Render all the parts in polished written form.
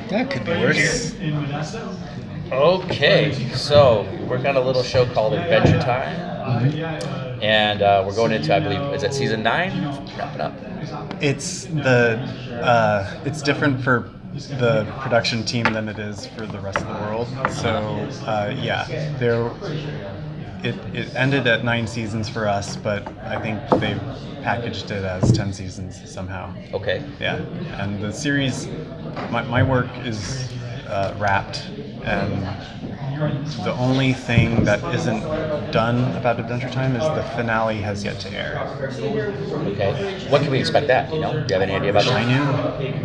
That could be worse. Okay, so we're on a little show called Adventure Time, and we're going into, I believe, is it season 9? Wrapping up. It's different for the production team than it is for the rest of the world. So it ended at 9 seasons for us, but I think they've packaged it as 10 seasons somehow. Okay. Yeah, and the series, my work is wrapped, and the only thing that isn't done about Adventure Time is the finale has yet to air. Okay. When can we expect that? Do you have any idea about that? I knew.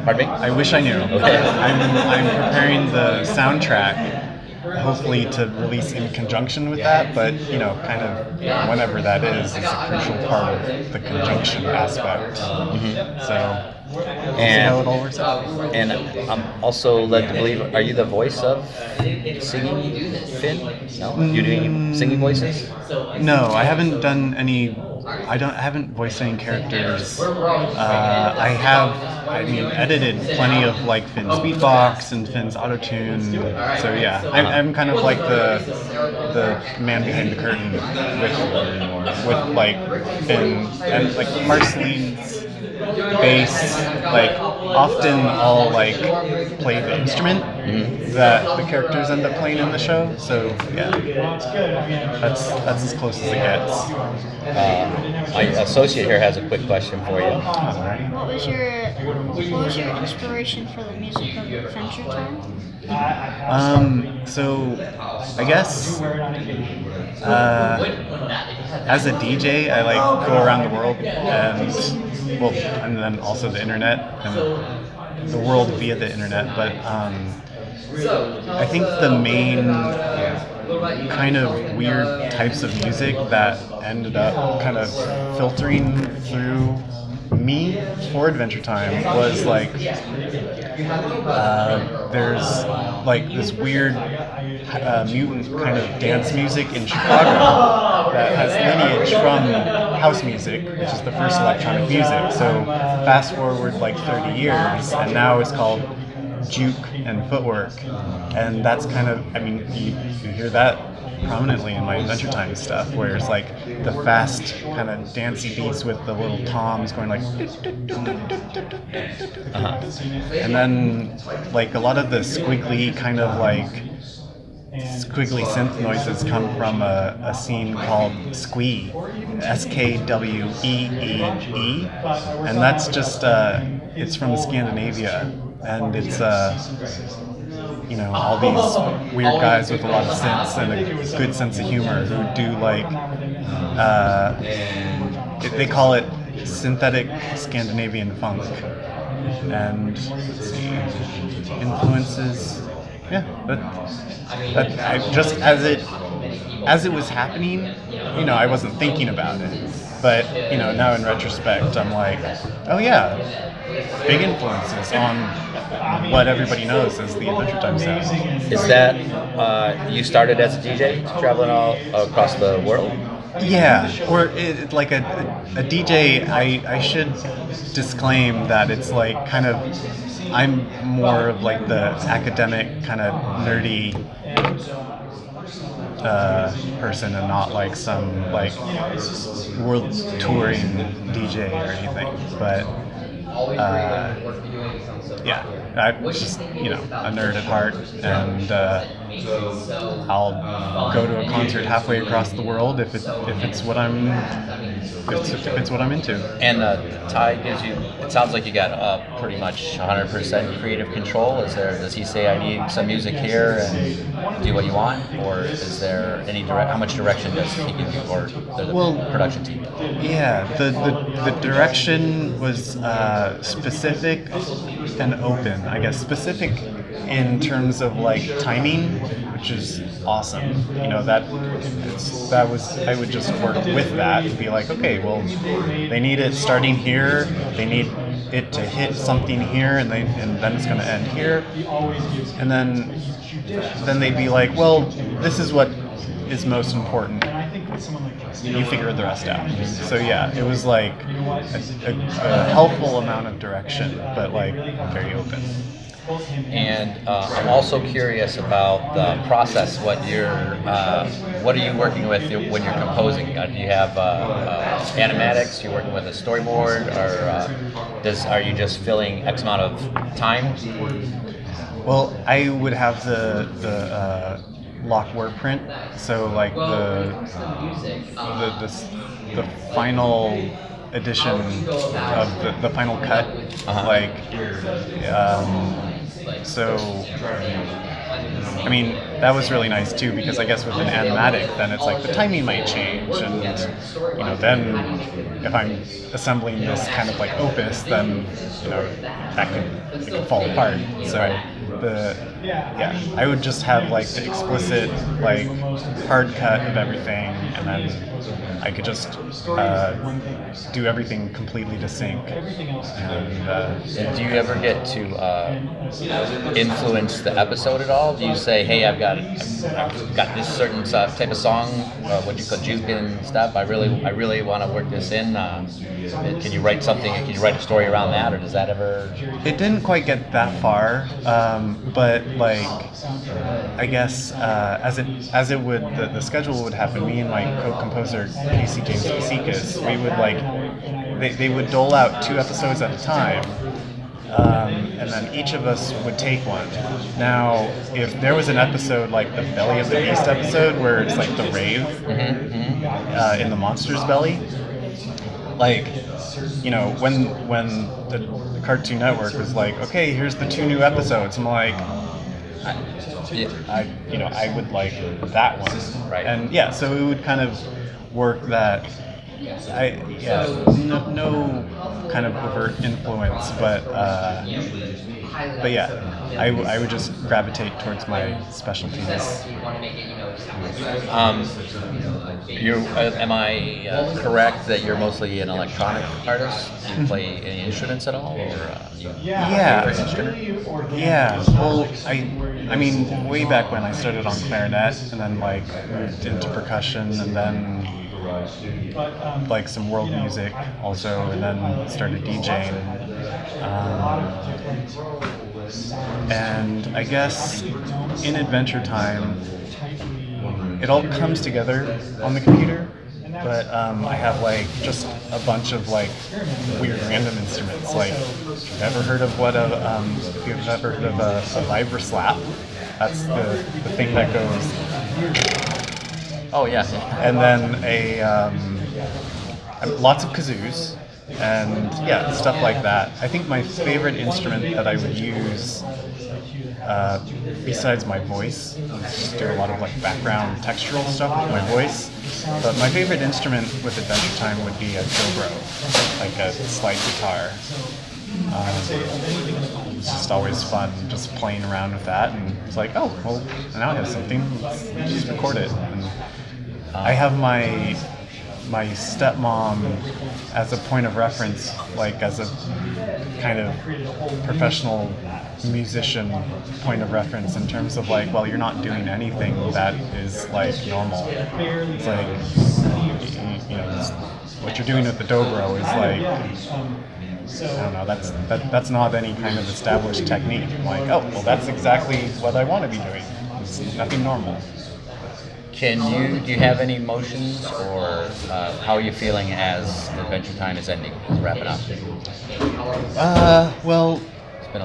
Pardon me? I wish I knew. Okay. I'm preparing the soundtrack, hopefully to release in conjunction with that, but kind of whenever that is a crucial part of the conjunction aspect. So. And see how it all works out. And I'm also led to believe, are you the voice of singing Finn? No? You do any singing voices? No, I haven't done any. I haven't voiced any characters. I have edited plenty of like Finn's beatbox and Finn's autotune. So yeah, I'm kind of like the man behind the curtain with like Finn and like Marceline's bass. Like often I'll like play the instrument that the characters end up playing in the show. So yeah, that's as close as it gets. My associate here has a quick question for you. What was your inspiration for the music of Adventure Time? So I guess as a DJ, I like go around the world and then also the internet and the world via the internet. But I think the main kind of weird types of music that ended up kind of filtering through me for Adventure Time was like there's like this weird mutant kind of dance music in Chicago that has lineage from house music, which is the first electronic music. So fast forward like 30 years, and now it's called juke and footwork, and that's kind of, you hear that prominently in my Adventure Time stuff, where it's like the fast kind of dancey beats with the little toms going like and then like a lot of the squiggly kind of like squiggly synth noises come from a scene called Squee, Skweee, and that's just it's from Scandinavia, and it's all these weird guys with a lot of sense and a good sense of humor who do like they call it synthetic Scandinavian funk, and let's see, influences. Yeah, but I just as it was happening, I wasn't thinking about it. But now in retrospect, I'm like, oh yeah, big influences on what everybody knows as the Adventure Time sound. Is that you started as a DJ, traveling all across the world? Yeah, or like a DJ. I should disclaim that it's like kind of. I'm more of like the academic kind of nerdy person, and not like some like world touring DJ or anything. But yeah, I'm just a nerd at heart, and I'll go to a concert halfway across the world if it's what I'm into. And Ty gives you. It sounds like you got pretty much 100% creative control. Does he say I need some music here and do what you want, or is there any how much direction does he give you, or the production team? Yeah, the direction was specific and open. I guess specific in terms of like timing, which is awesome. I would just work with that and be like, okay, well, they need it starting here, they need it to hit something here, and then it's going to end here, and then they'd be like, well, this is what is most important. You figure the rest out. So yeah, it was like a helpful amount of direction, but like very open. And I'm also curious about the process. What are you working with when you're composing? Do you have animatics? You're working with a storyboard, or are you just filling X amount of time? Well, I would have the lock word print, so like the final edition of the final cut, like so. I mean, that was really nice too, because I guess with an animatic, then it's like the timing might change, and then if I'm assembling this kind of like opus, then it could fall apart. So I would just have like the explicit like hard cut of everything, and then I could just do everything completely to sync. And do you ever get to influence the episode at all? Do you say, "Hey, I've got this certain type of song, what you call juke and stuff. I really want to work this in. Can you write something? Can you write a story around that, or does that ever?" It didn't quite get that far, but like I guess as it would the schedule would happen. Me and my co-composer Casey James Pasikas, we would they would dole out 2 episodes at a time. And then each of us would take one. Now, if there was an episode like the Belly of the Beast episode, where it's like the rave in the monster's belly, like when the Cartoon Network was like, okay, here's the 2 new episodes, I'm like, I would like that one, right? And so it would kind of work that. No kind of overt influence, but I would just gravitate towards my specialties. Am I correct that you're mostly an electronic artist? Do you play any instruments at all, or you have a favorite instrument? Yeah. Well, I mean, way back when I started on clarinet, and then like moved into percussion, and then like some world music also, and then started DJing. And I guess in Adventure Time, it all comes together on the computer, but I have like just a bunch of like weird random instruments. Like, if you've ever heard of a vibra slap, that's the thing that goes. Oh yeah. And then lots of kazoos and stuff like that. I think my favorite instrument that I would use, besides my voice, is just do a lot of like background textural stuff with my voice. But my favorite instrument with Adventure Time would be a dobro, like a slide guitar. It's just always fun just playing around with that, and it's like, oh, well, now I have something, let's just record it. And I have my stepmom as a point of reference, like as a kind of professional musician point of reference, in terms of like, well, you're not doing anything that is like normal. It's like, what you're doing with the dobro is like, I don't know, that's not any kind of established technique. I'm like, oh, well, that's exactly what I want to be doing. It's nothing normal. Do you have any emotions, or how are you feeling as Adventure Time is ending, is wrapping up? Well,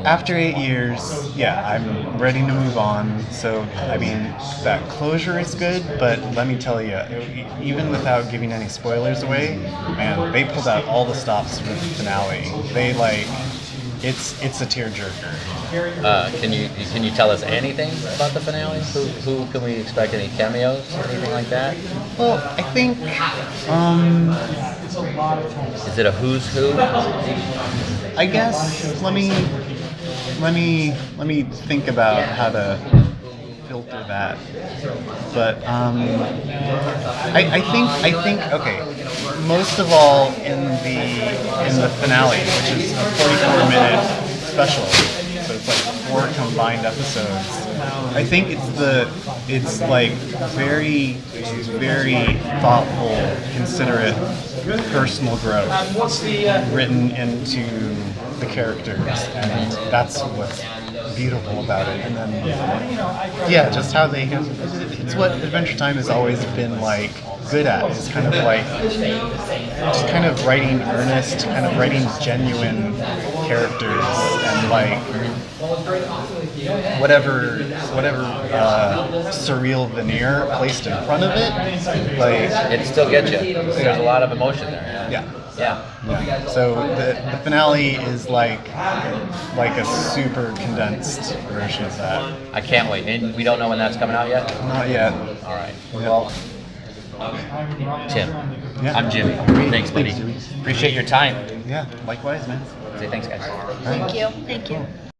after 8 years, I'm ready to move on. So, I mean, that closure is good, but let me tell you, even without giving any spoilers away, man, they pulled out all the stops for the finale. They it's a tearjerker. Can you tell us anything about the finale? Who can we expect? Any cameos or anything like that? Well, I think is it a who's who? I guess let me think about how to filter that. But I think okay. Most of all in the finale, which is a 44-minute special, so it's like 4 combined episodes. I think it's like very, very thoughtful, considerate, personal growth written into the characters, and that's what's beautiful about it. And then, yeah, just how they have, it's what Adventure Time has always been like good at, is kind of like just kind of writing earnest, kind of writing genuine characters, and like whatever surreal veneer placed in front of it, like It still gets you. There's a lot of emotion there. yeah. Yeah. Yeah. So the finale is like a super condensed version of that. I can't wait. And we don't know when that's coming out yet? Not yet. All right. Yeah. Well, Tim, Yeah. I'm Jimmy. Thanks, buddy. Thanks, Jimmy. Appreciate your time. Yeah. Likewise, man. Say thanks, guys. Thank you. Thank you.